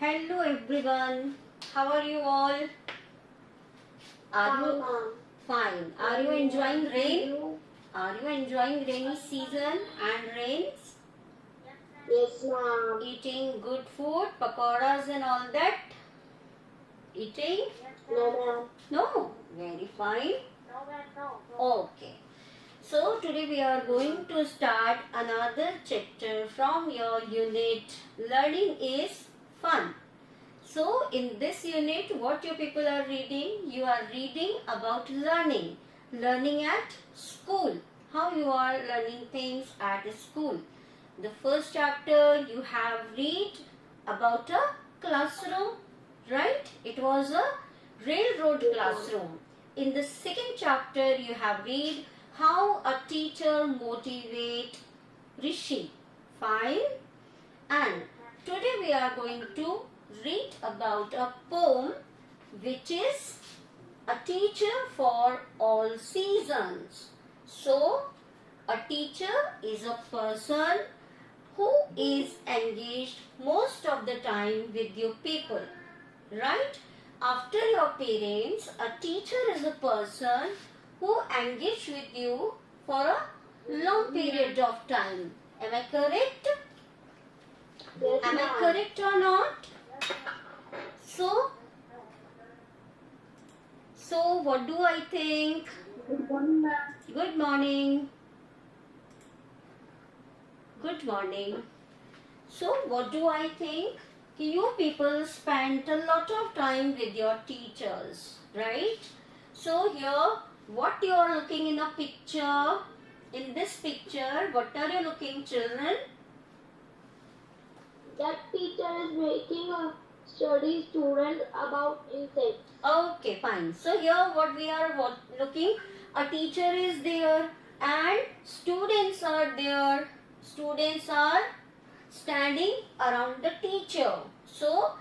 Hello everyone. How are you all? Are you fine? Are you enjoying rain? Are you enjoying rainy season and rains? Yes, ma'am. Eating good food, pakoras and all that? Eating? No, ma'am. No? Very fine. Okay. So today we are going to start another chapter from your unit. Learning is fun. So in this unit, what you people are reading? You are reading about learning. Learning at school. How you are learning things at school. The first chapter you have read about a classroom, right? It was a railroad classroom. In the second chapter you have read how a teacher motivate Rishi. Fine. And today we are going to read about a poem which is a teacher for all seasons. So, a teacher is a person who is engaged most of the time with your people, right? After your parents, a teacher is a person who engage with you for a long period of time. Am I correct? Yes, Am I ma'am. correct or not? So what do I think? Good morning, ma'am. Good morning. Good morning. So what do I think? You people spent a lot of time with your teachers, right? So here, what you are looking in a picture? In this picture, what are you looking, children? That teacher is making a study student about insects. Okay, fine. So here what we are looking, a teacher is there and students are there. Students are standing around the teacher. So,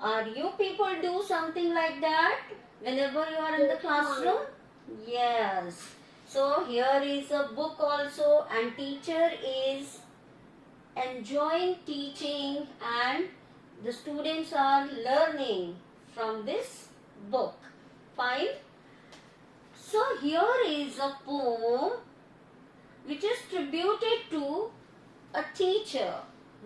are you people do something like that whenever you are in the Yes, classroom? Yes. So here is a book also and teacher is enjoying teaching and the students are learning from this book. Fine. So here is a poem which is tributed to a teacher,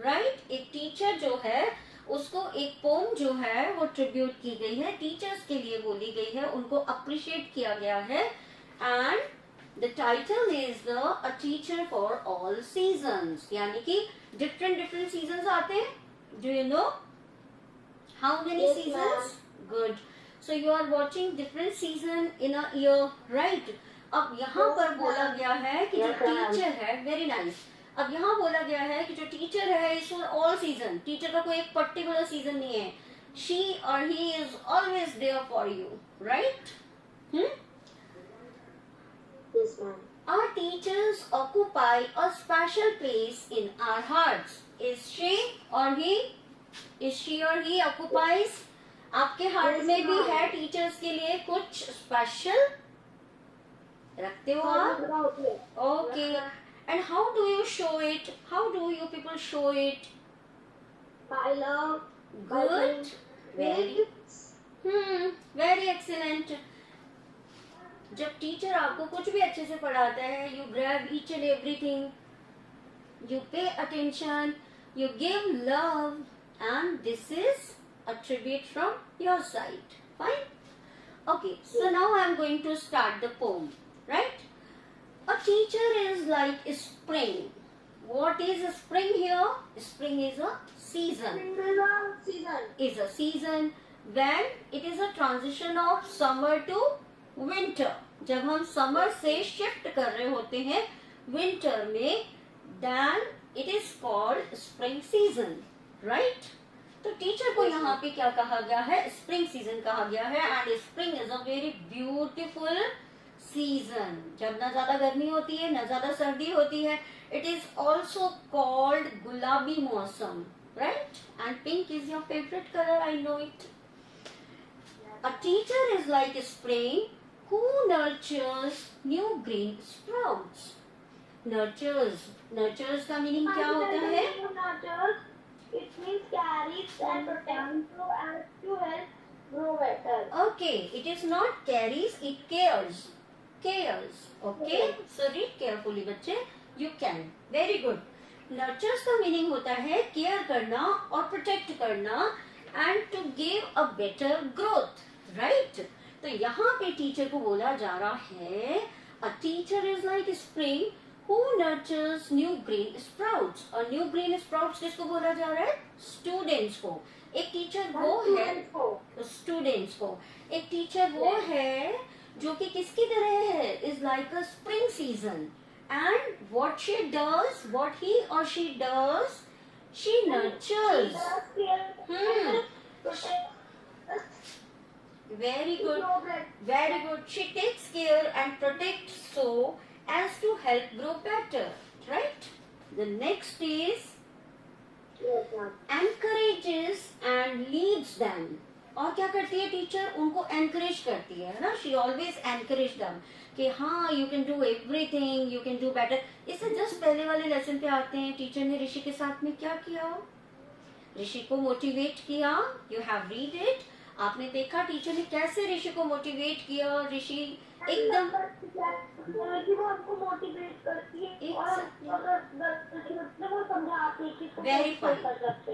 right? एक teacher जो है उसको एक pome जो है वो tribute की गई है, टीचर्स के लिए बोली गई है, उनको अप्रिशिएट किया गया है and the title is the a teacher for all seasons, यानी कि डिफरेंट डिफरेंट सीजन्स आते हैं. Do you know how many Yes, seasons? Good. So you are watching different season in a year, right? अब यहाँ पर बोला गया है कि जो Yes, ma'am. टीचर है, वेरी नाइस. अब यहाँ बोला गया है कि जो टीचर है is for all season. Teacher का कोई एक पर्टिकुलर सीजन नहीं है. शी और he is always there for you, right? Yes, ma'am. Our teachers occupy a special place in our hearts. Is she or he? Is she or he occupies? आपके heart Yes, में भी ma'am. है teachers के लिए कुछ special रखते हो आप? About it. Okay. And how do you show it? How do you people show it? I love. Good. Very. Very excellent. जब टीचर आपको कुछ भी अच्छे से पढ़ाता है, you grab each and everything, you pay attention, you give love, and this is a tribute from your side. Fine? Okay, so now I am going to start the poem, right? A teacher is like a spring. What is a spring here? Spring is a season. Season. Is a season when it is a transition of summer to winter. जब हम summer से shift कर रहे होते हैं winter में, then it is called spring season, right? तो teacher को यहाँ पे क्या कहा गया है? स्प्रिंग सीजन कहा गया है. And spring is a very beautiful season. जब ना ज्यादा गर्मी होती है ना ज्यादा सर्दी होती है. इट इज ऑल्सो कॉल्ड गुलाबी मौसम, right? And pink is your favourite colour, I know it. A teacher is like a spring who nurtures new green sprouts. Nurtures का मीनिंग क्या होता है? It means carries and protects you and to help grow better. Okay, it is not carries, it cares. Cares. Okay, so read carefully बच्चे. You can. Very good. Nurtures का meaning होता है care करना और protect करना and to give a better growth. Right? तो यहाँ पे टीचर को बोला जा रहा है a teacher is like a spring who nurtures new green sprouts. और new green sprouts किसको बोला जा रहा है? Students को. एक टीचर वो है स्टूडेंट्स को. एक टीचर वो है जो कि किसकी तरह है? Is like a spring season and what she does, what he और she does, she nurtures. Very good, very good. She takes care and protect so as to help grow better. Right. The next is encourages and leads them. और क्या करती है teacher? उनको encourage करती है ना. She always encourage them कि हाँ you can do everything, you can do better. इससे जस्ट पहले वाले लेसन पे आते हैं. टीचर ने ऋषि के साथ में क्या किया? ऋषि को मोटिवेट किया. You have read it. आपने देखा टीचर ने कैसे ऋषि को मोटिवेट किया. ऋषि एकदम मोटिवेट करती है और वो समझाती है कि very fine,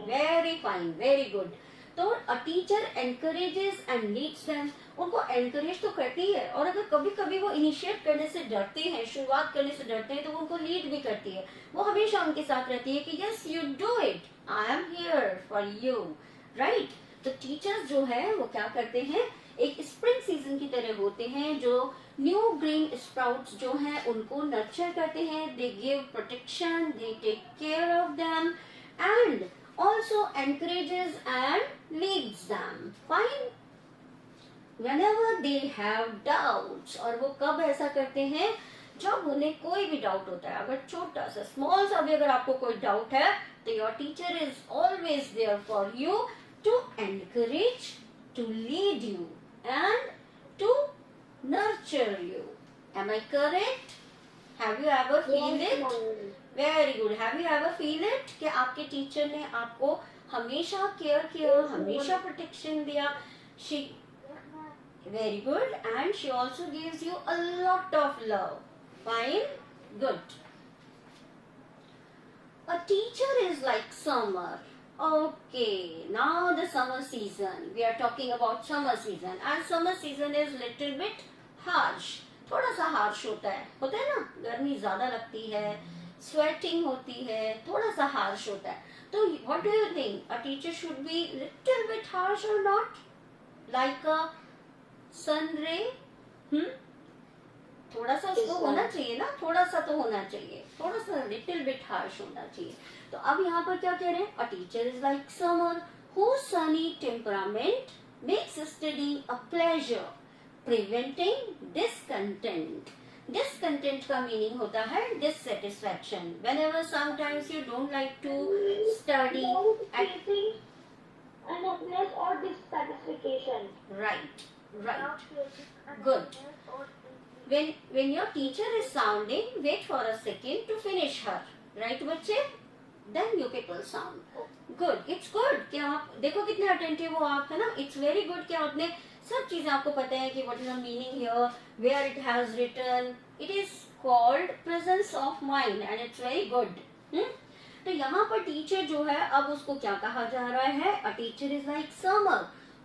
very fine, very good. तो a teacher encourages and leads them. उनको एनकरेज तो करती है और अगर कभी कभी वो इनिशिएट करने से डरते हैं, शुरुआत करने से डरते हैं, तो वो उनको लीड भी करती है. वो हमेशा उनके साथ रहती है कि yes you do it, I am here for you. Right. तो टीचर्स जो है वो क्या करते हैं? एक स्प्रिंग सीजन की तरह होते हैं जो न्यू ग्रीन स्प्राउट्स जो हैं उनको नर्चर करते हैं. They give protection, they take care of them and also encourages and leads them. Fine. Whenever they have doubts. और वो कब ऐसा करते हैं? जब उन्हें कोई भी डाउट होता है. अगर छोटा सा स्मॉल सा भी अगर आपको कोई डाउट है तो your teacher is always there for you to encourage, to lead you and to nurture you. Am I correct? Have you ever feel it? Very good. Have you ever feel it कि आपके teacher ने आपको हमेशा care किया, हमेशा protection दिया. She very good and she also gives you a lot of love. Fine. Good. A teacher is like summer. Okay, now the summer season. We are talking about summer season and summer season is little bit harsh. थोड़ा सा harsh होता है ना. गर्मी ज्यादा लगती है, sweating होती है, थोड़ा सा harsh होता है. तो what do you think? A teacher should be little bit harsh or not? Like a sun ray? थोड़ा सा उसको होना चाहिए ना. थोड़ा सा तो होना चाहिए. थोड़ा सा little bit harsh होना चाहिए. तो अब यहाँ पर क्या कह रहे हैं? अ teacher is like summer whose sunny temperament makes studying a pleasure, preventing discontent. Discontent का मीनिंग होता है dissatisfaction. Whenever sometimes you don't like to study at unhappiness or dissatisfaction. Right, right. Good. When your teacher is sounding, wait for a second to finish her. Right बच्चे? Then you people sound. Good. It's good कि आप देखो कितने attentive हो आप, है ना. It's very good कि आपने सब चीजें आपको पता है कि what is the meaning here, where it has written. It is called presence of mind and it's very good. तो यहाँ पर टीचर जो है अब उसको क्या कहा जा रहा है? A teacher is like summer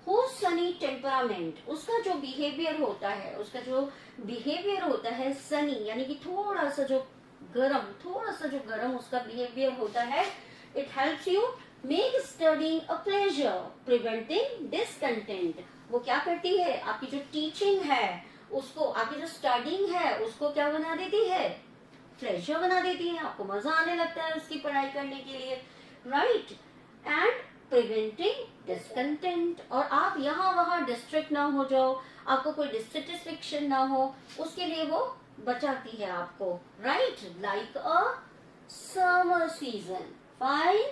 whose sunny temperament. उसका जो behavior होता है, उसका जो behavior होता है sunny यानी कि थोड़ा सा जो गरम उसका बिहेवियर होता है. It helps you make studying a pleasure, preventing discontent. वो क्या करती है? आपकी जो टीचिंग है उसको, आपकी जो स्टडीइंग है उसको क्या बना देती है? प्लेजर बना देती है. आपको मजा आने लगता है उसकी पढ़ाई करने के लिए. राइट. And preventing discontent. और आप यहाँ वहाँ डिस्ट्रैक्ट ना हो जाओ, आपको कोई डिससेटिस्फेक्शन ना हो, उसके लिए वो बचाती है आपको. Right. Like a summer season. Fine.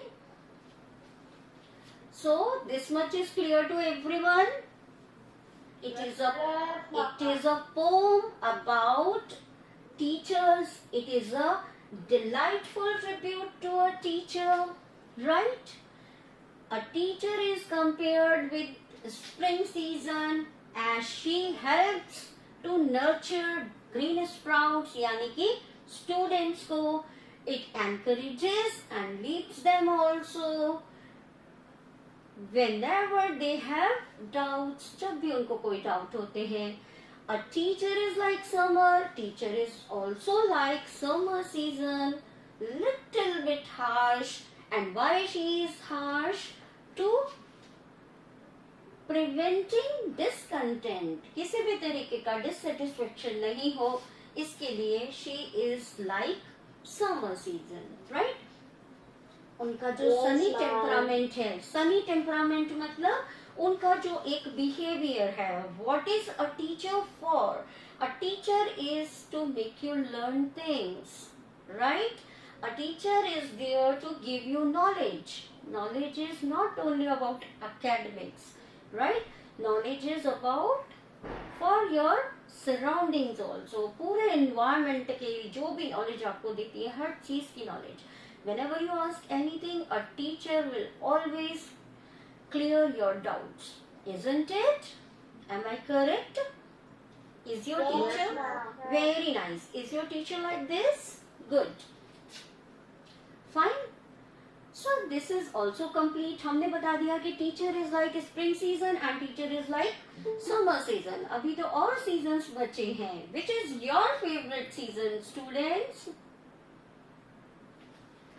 So this much is clear to everyone. It is a poem about teachers. It is a delightful tribute to a teacher. Right. A teacher is compared with spring season as she helps to nurture green sprouts, यानी कि students को it encourages and leads them also whenever they have doubts, जब भी उनको कोई doubt होते हैं. A teacher is like summer, teacher is also like summer season, little bit harsh. And why she is harsh? To preventing discontent, किसी भी तरीके का dissatisfaction नहीं हो, इसके लिए she is like summer season, right? उनका जो सनी टेम्परामेंट है, सनी टेम्परामेंट मतलब उनका जो एक बिहेवियर है. What is a teacher for? A teacher is to make you learn things, right? A teacher is there to give you knowledge. Knowledge is not only about academics, right? Knowledge is about for your surroundings also. पूरे environment के जो भी knowledge आपको देती है, हर चीज की knowledge. Whenever you ask anything, a teacher will always clear your doubts. Isn't it? Am I correct? Is your teacher? Very nice. Is your teacher like this? Good. Fine. So this is also complete. हमने बता दिया कि teacher is like spring season and teacher is like summer season. अभी तो और seasons बचे हैं. Which is your favorite season, students?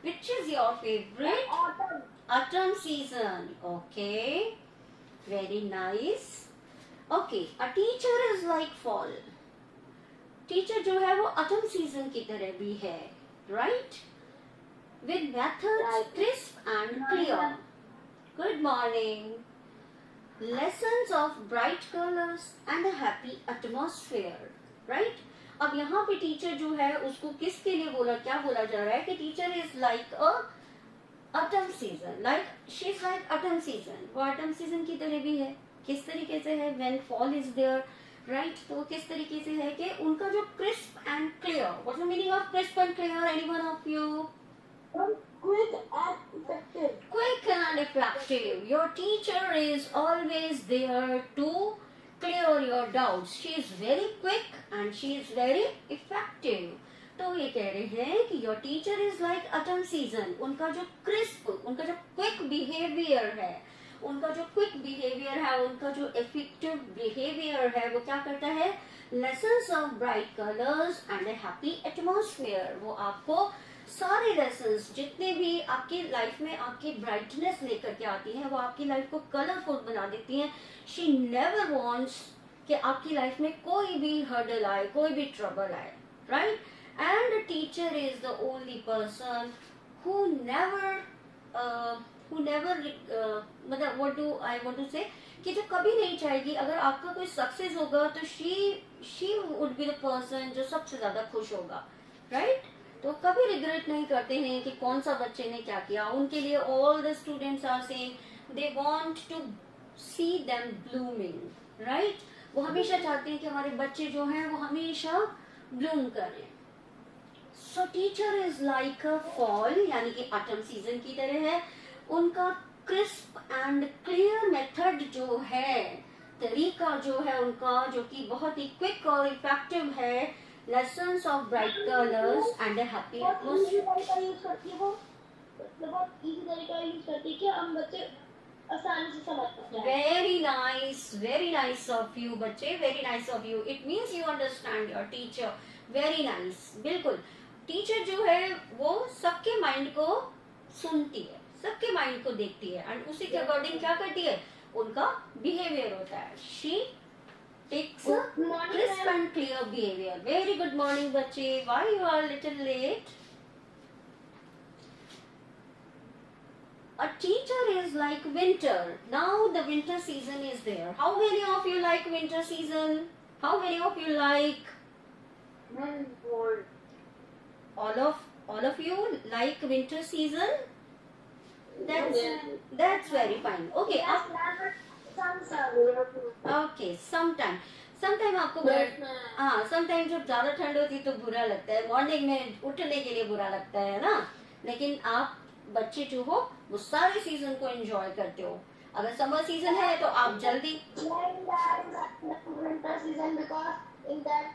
Which is your favorite? Autumn. Autumn season. Okay. Very nice. Okay. A teacher is like fall. Teacher जो है वो autumn season की तरह भी है, right? With methods crisp and clear. Good morning. Lessons of bright colors and a happy atmosphere, right? अब यहाँ पे टीचर जो है उसको किसके लिए क्या बोला जा रहा है कि teacher is like a autumn season, like she is like autumn season. वो ऑटम सीजन की तरह भी है. किस तरीके से है? When fall is there, right? तो किस तरीके से है कि उनका जो crisp and clear. What's the meaning of crisp and clear? Anyone of you? Quick and effective. Quick and effective. Your teacher is always there to clear your doubts. She is very quick and she is very effective. तो ये कह रहे हैं कि your teacher is like autumn season. उनका जो crisp, उनका जो quick behavior है, उनका जो effective behavior है, वो क्या करता है? Lessons of bright colors and a happy atmosphere. वो आपको सारे लेसन्स जितने भी आपकी लाइफ में आपकी ब्राइटनेस लेकर के आती हैं, वो आपकी लाइफ को कलरफुल बना देती हैं. शी नेवर वांट्स कि आपकी लाइफ में कोई भी हर्डल आए, कोई भी ट्रबल आए, right? And teacher is the only person who never मतलब what do I want to say कि जो कभी नहीं चाहेगी अगर आपका कोई सक्सेस होगा तो she would be the person जो सबसे ज्यादा खुश होगा, राइट? तो कभी रिग्रेट नहीं करते हैं कि कौन सा बच्चे ने क्या किया. उनके लिए all the students are saying they want to see them blooming, right? वो हमेशा चाहते हैं कि हमारे बच्चे जो हैं वो हमेशा ब्लूम करें. सो teacher is like a fall, यानी कि ऑटम सीजन की तरह है. उनका क्रिस्प एंड क्लियर मेथड जो है, तरीका जो है उनका, जो कि बहुत ही क्विक और इफेक्टिव है. Lessons of bright colors and a happy atmosphere. बहुत यूज करती है वो, बहुत इजी तरीका यूज करती है कि हम बच्चे आसानी से समझ सकते हैं. Very nice of you बच्चे, very nice of you. It means you understand your teacher. Very nice. बिल्कुल. टीचर जो है वो सबके माइंड को सुनती है, सबके माइंड को देखती है एंड उसी के अकॉर्डिंग क्या करती है, उनका बिहेवियर होता है. She takes a crisp and clear behavior. Very good morning बच्चे. Why you are little late? A teacher is like winter. Now the winter season is there. How many of you like winter season? How many of you like? All of you like winter season? That's very fine. Okay. Okay. Sometime आपको sometime जब ज्यादा ठंड होती है तो बुरा लगता है, मॉर्निंग में उठने के लिए बुरा लगता है ना. लेकिन आप बच्चे जो हो वो सारे सीजन को एंजॉय करते हो. अगर समर सीजन है तो आप जल्दी winter season because in that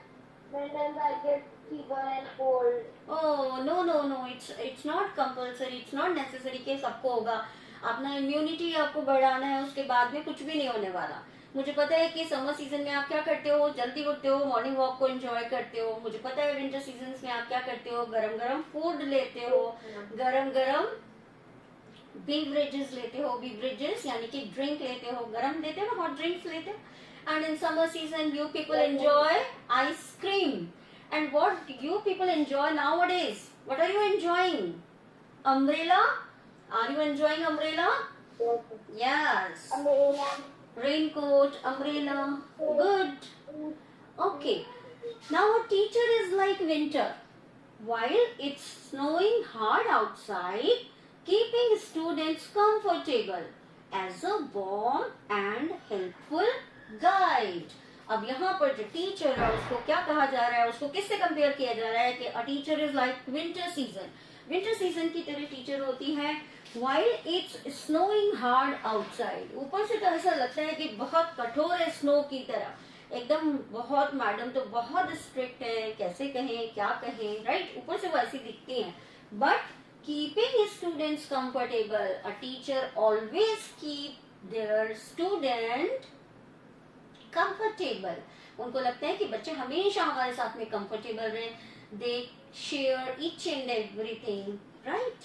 winter I get fever and cold. Oh no, it's not compulsory, it's not necessary कि सबको होगा. अपना इम्यूनिटी आपको बढ़ाना है, उसके बाद में कुछ भी नहीं होने वाला. मुझे पता है कि समर सीजन में आप क्या करते हो, जल्दी उठते हो, मॉर्निंग वॉक को एंजॉय करते हो. मुझे पता है विंटर सीजन में आप क्या करते हो, गरम गरम फूड लेते हो, गरम गरम बीवरेजेस लेते हो. बीवरेजेस यानी कि ड्रिंक लेते हो, गरम देते हो ना, हॉट ड्रिंक्स लेते हो. And in summer season you people enjoy ice cream. And what you people enjoy nowadays? What are you enjoying? Umbrella? Are you enjoying umbrella? Yes. Umbrella. Raincoat, umbrella. Good. Okay. Now a teacher is like winter. While it's snowing hard outside, keeping students comfortable as a warm and helpful guide. अब यहाँ पर जो teacher है उसको क्या कहा जा रहा है, उसको किससे कंपेयर किया जा रहा है कि अ teacher is like winter season. Winter season की तरह टीचर होती है. While it's snowing hard outside. ऊपर से तो ऐसा लगता है कि बहुत कठोर है स्नो की तरह, एकदम बहुत, मैडम तो बहुत स्ट्रिक्ट है, कैसे कहें क्या कहें, राइट. ऊपर से वो ऐसी दिखती हैं. But keeping students comfortable, a teacher always keep their student comfortable. उनको लगता है कि बच्चे हमेशा हमारे साथ में कंफर्टेबल रहे. They share each and everything, right,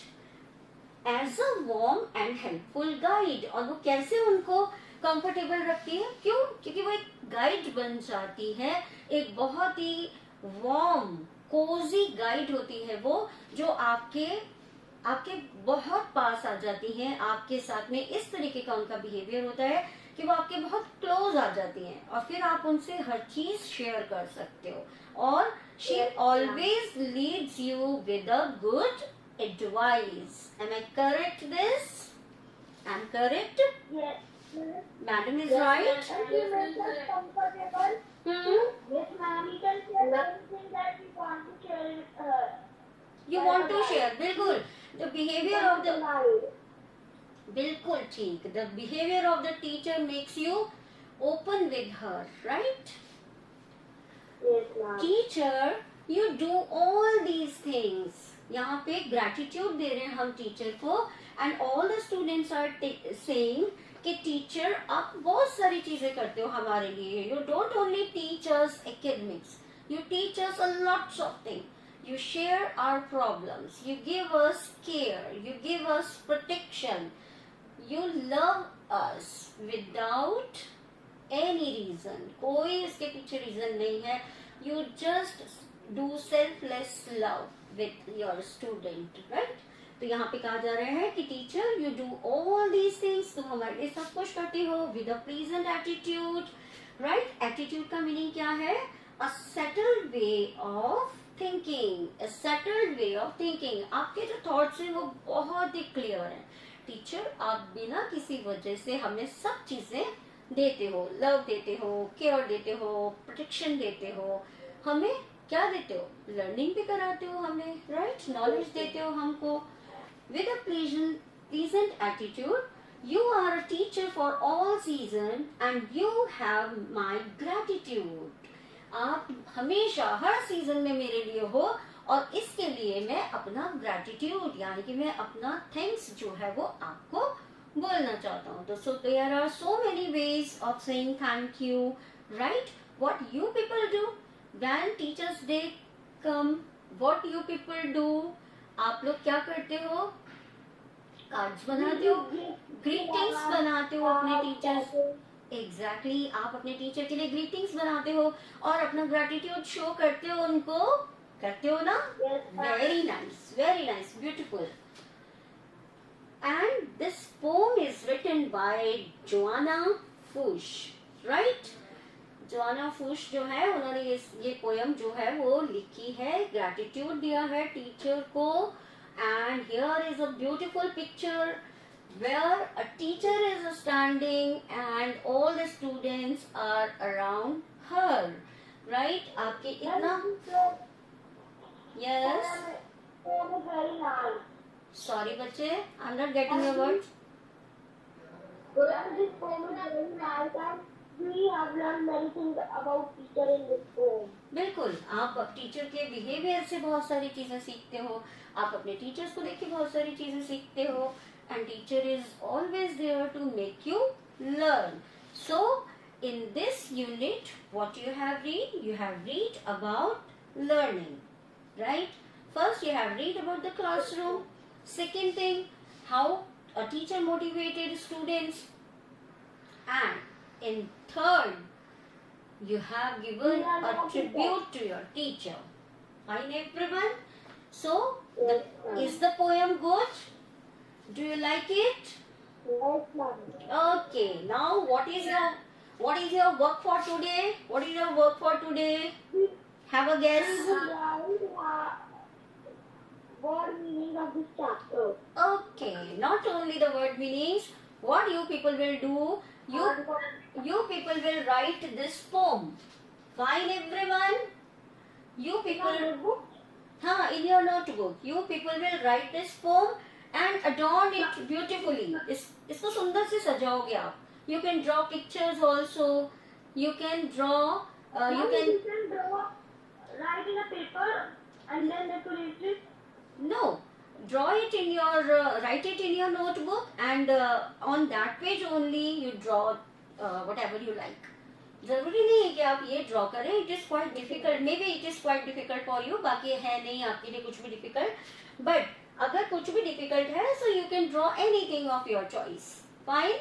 as a warm and helpful guide. और वो कैसे उनको कंफर्टेबल रखती है, क्यों? क्योंकि वो एक गाइड बन जाती है, एक बहुत ही वार्म कोजी गाइड होती है वो, जो आपके बहुत पास आ जाती है. आपके साथ में इस तरीके का उनका बिहेवियर होता है कि वो आपके बहुत क्लोज आ जाती हैं और फिर आप उनसे हर चीज शेयर कर सकते हो. और she always leads you with a good advice. Am I correct this? I am correct? Madam is right. Comfortable. Yes, ma'am. You can share anything that you want to share with her. You want to share, बिल्कुल. The behavior of the बिल्कुल ठीक. The behavior of the teacher makes you open with her, right? Yes, ma'am. Teacher, you do all these things. यहाँ पे gratitude दे रहे हैं हम teacher को. And all the students are saying कि teacher आप बहुत सारी चीजें करते हो हमारे लिए. You don't only teach us academics. You teach us a lots of things. You share our problems. You give us care. You give us protection. You love us without any reason. कोई इसके पीछे reason नहीं है. You just do selfless love with your student, right? तो यहाँ पे कहा जा रहा है कि teacher you do all these things. तुम हमारे लिए सब कुछ करती हो with a pleasant attitude, right? Attitude का मीनिंग क्या है? A settled way of thinking. A settled way of thinking. आपके जो थॉट्स हैं वो बहुत ही क्लियर हैं. टीचर आप बिना किसी वजह से हमें सब चीजें देते हो. लव देते हो, केयर देते हो, प्रोटेक्शन देते हो. हमें क्या देते हो? लर्निंग भी कराते हो हमें, राइट? नॉलेज देते हो हमको. With a pleasant attitude you are a teacher for all season and you have my gratitude. आप हमेशा हर सीजन में मेरे लिए हो और इसके लिए मैं अपना ग्रेटिट्यूड यानी कि मैं अपना थैंक्स जो है वो आपको बोलना चाहता हूँ. तो so there are so many ways of saying thank you, right? What you people do when teachers day come, what you people do? आप लोग क्या करते हो? कार्ड्स बनाते हो, ग्रीटिंग्स बनाते हो अपने टीचर्स. एग्जैक्टली आप अपने टीचर के लिए ग्रीटिंग्स बनाते हो और अपना ग्रेटिट्यूड शो करते हो उनको. करते हो ना? Very nice, beautiful. And this poem is written by Joanna Fuchs, right? Joanna Fuchs जो है उन्होंने ये पोयम जो है वो लिखी है, ग्रेटिट्यूड दिया है टीचर को. And here is a beautiful picture where a teacher is standing and all the students are around her, right? आपके इतना, yes, very nice. Sorry बच्चे, I'm not getting your words. This poem is very nice and we have learned many things about teacher in this poem. बिल्कुल, आप teacher के behaviour से बहुत सारी चीजें सीखते हो, आप अपने टीचर्स को देख के बहुत सारी चीजें सीखते हो, and teacher is always there to make you learn. So in this unit, what you have read about learning, right? First you have read about the classroom. Second thing, how a teacher motivated students, and in third, you have given a tribute to your teacher. Fine, everyone. So is the poem good? Do you like it? Yes, ma'am. Okay, now what is your work for today? What is your work for today? Have a guess. Word meaning of this chapter. Okay, not only the word meanings, what you people will do, you people will write this poem. Fine, everyone. You people, in your notebook, you people will write this poem and adorn it beautifully. इसको सुंदर से सजाओगे आप. You can draw pictures also. You can draw. You can draw, write in a paper and then decorate it. No, draw it in your write it in your notebook, and on that page only you draw whatever you like. जरूरी नहीं है कि आप ये draw करें. It is quite difficult, may be it is quite difficult for you. बाकी है नहीं आपके लिए कुछ भी डिफिकल्ट, बट अगर कुछ भी डिफिकल्ट है so you can draw anything of your choice. Fine.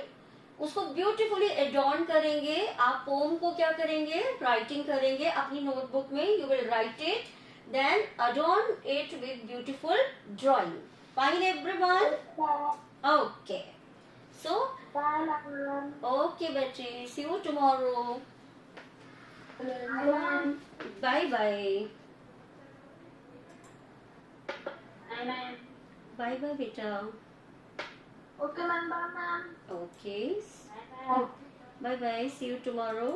उसको ब्यूटीफुली एडॉर्न करेंगे. आप पोम को क्या करेंगे, राइटिंग करेंगे अपनी नोटबुक में. You will write it, then adorn it with beautiful drawing. Fine, everyone. Okay, so okay bache, see you tomorrow. Bye bye. Bye bye beta. Okay, ma'am. Bye, ma'am. Okay, bye bye, see you tomorrow.